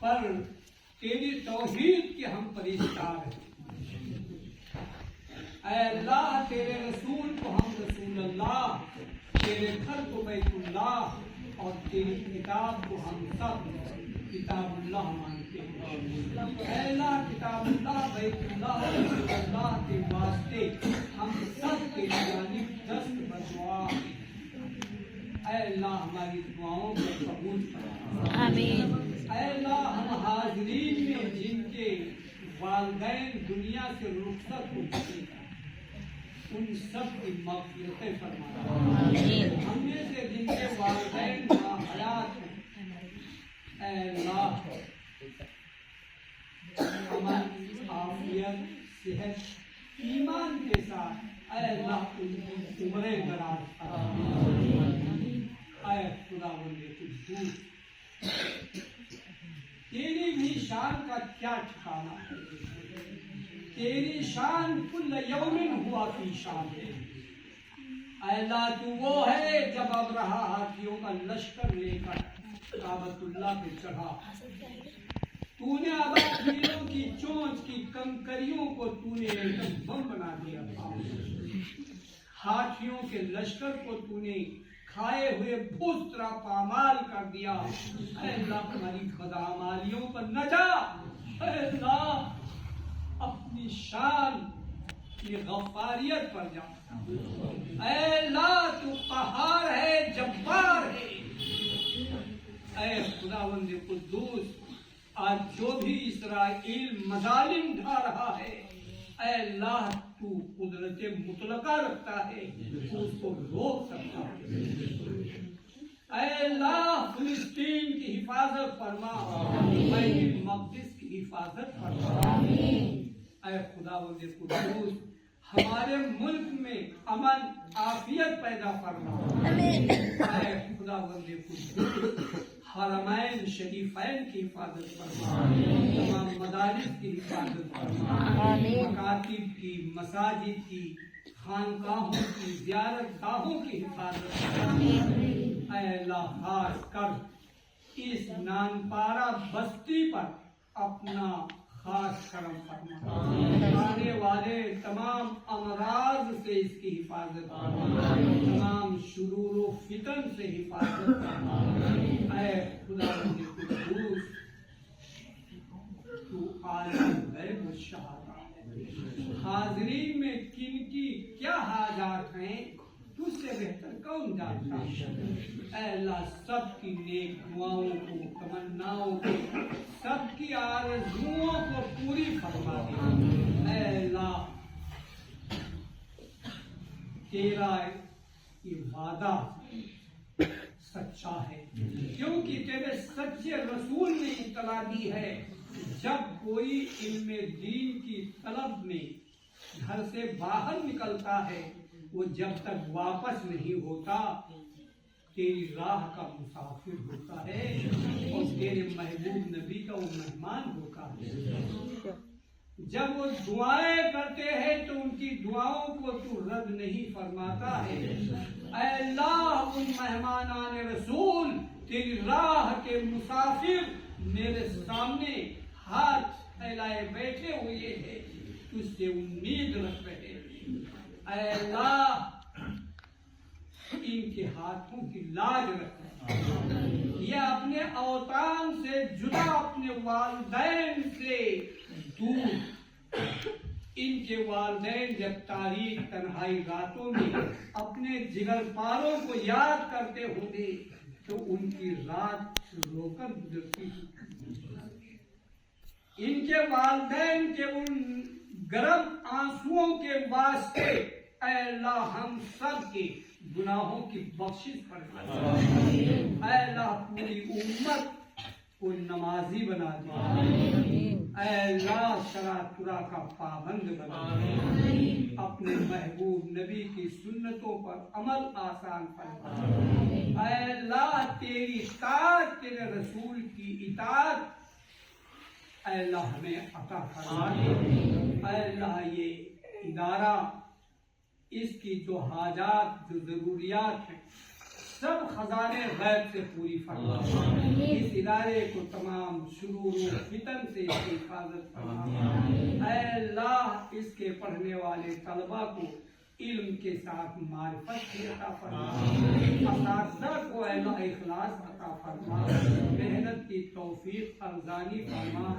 پر تیری توحید کے ہم پرہیزگار ہیں۔ اے اللہ تیرے رسول کو ہم رسول اللہ، تیرے گھر کو بیت اللہ اور تیری کتاب کو ہم سب کتاب اللہ مانتے ہیں۔ اے اللہ کتاب اللہ، بیت اللہ اور رسول اللہ کے واسطے ہم سب کے جانب دست بدعا۔ اے اللہ ہماری دعاؤں کو قبول فرما۔ آمین۔ اے اللہ ہم حاضرین میں جن کے والدین دنیا سے رخصت ہو چکے ہیں ان سب کی مغفرتیں فرما۔ آمین۔ ہم میں سے جن کے والدین ناحیات ہیں اے اللہ امن، عافیت، صحت، ایمان کے ساتھ اے اللہ ان کی عمریں دراز فرما۔ اے خداوند قدوس تیری بھی شان کا کیا ٹھکانا ہے، تیری شان کل یوم ہوا فی شان ہے۔ اے اللہ تو وہ ہے جب اب رہا ہاتھیوں کا لشکر لے کر کعبۃ اللہ پہ چڑھا، تو نے ابابیلوں کی چونچ کی کنکریوں کو تو نے ایک بم بنا دیا، ہاتھیوں کے لشکر کو تو نے کھائے ہوئے بھوس طرح پامال کر دیا۔ اے اللہ ہماری بدعمالیوں پر نہ جا، اے اللہ اپنی شان کی غفاریت پر جا۔ اے اللہ تو قہار ہے، جبار ہے۔ اے خداوند قدوس آج جو بھی اسرائیل مظالم ڈھا رہا ہے اے اللہ تو قدرت مطلقہ رکھتا ہے، تو اس کو روک سکتا ہے۔ اے اللہ فلسطین کی حفاظت فرما، بیت المقدس کی حفاظت فرما۔ اے خداوند قدوس ہمارے ملک میں امن عافیت پیدا فرما۔ اے خداوند قدوس حرمین شریفین کی حفاظت فرما، تمام مدارس کی حفاظت فرما، مکاتب کی، مساجد کی، خانقاہوں کی، زیارت گاہوں کی حفاظت فرما۔ اے اللہ خاص کر اس نانپارہ بستی پر اپنا خاص کرم فرما، آنے والے تمام امراض سے اس کی حفاظت فرما، تمام شرور و فتن سے حفاظت فرما۔ اے خداوند قدوس تو عالم غیب و شہادت ہے، حاضرین میں کن کی کیا حاجات ہیں تجھ سے بہتر کون جانتا ہے۔ اے اللہ سب کی نیک دعاؤں کو، تمناؤں کو، سب کی آرزوؤں کو پوری فرما دے۔ اے اللہ تیرا یہ وعدہ سچا ہے، کیونکہ تیرے سچے رسول نے اطلاع دی ہے جب کوئی علم دین کی طلب میں گھر سے باہر نکلتا ہے وہ جب تک واپس نہیں ہوتا تیری راہ کا مسافر ہوتا ہے اور تیرے محبوب نبی کا وہ مہمان ہوتا ہے۔ جب وہ دعائیں کرتے ہیں تو ان کی دعاؤں کو تو رد نہیں فرماتا ہے۔ اے اللہ ان مہمانان رسول تیری راہ کے مسافر میرے سامنے ہاتھ پھیلائے بیٹھے ہوئے ہیں، تجھ سے امید رکھ رہے ہیں۔ اے اللہ ان کے ہاتھوں کی لاج رکھ، یہ اپنے اوطان سے جدا، اپنے والدین سے دور، ان کے والدین جب تاریک تنہائی راتوں میں اپنے جگر پاروں کو یاد کرتے ہوں گے تو ان کی رات رو کر گزرتی ہے۔ ان کے والدین کے ان گرم آنسوؤں کے واسطے اے اللہ ہم سب کے گناہوں کی بخشش فرما۔ اے اللہ پوری امت کو نمازی بنا دے، اے اللہ شرع کا پابند بنا دے، اپنے محبوب نبی کی سنتوں پر عمل آسان فرما۔ اے اللہ تیری اطاعت، تیرے رسول کی اطاعت اے اللہ ہمیں عطا فرما دے۔ اے اللہ یہ ادارہ اس کی جو حاجات جو ضروریات ہیں سب خزانے غیب سے پوری فرما، اس ادارے کو تمام شرور و فتن سے اس کی حفاظت فرما۔ اے اللہ اس کے پڑھنے والے طلبا کو علم کے ساتھ معرفت کی عطا فرما، اساتذہ کو اے اللہ اخلاص عطا فرما، محنت کی توفیق ارزانی فرما،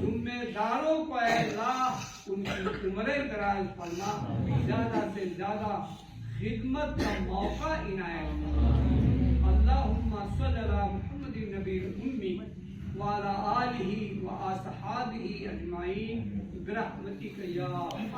ذمہ داروں کو اے اللہ ان کی عمریں دراز فرما، زیادہ سے زیادہ خدمت کا موقع عنایت فرما۔ اللہم صلی علی محمد النبی الأمی وعلی آلہ وأصحابہ اجمعین برحمتک یا ارحم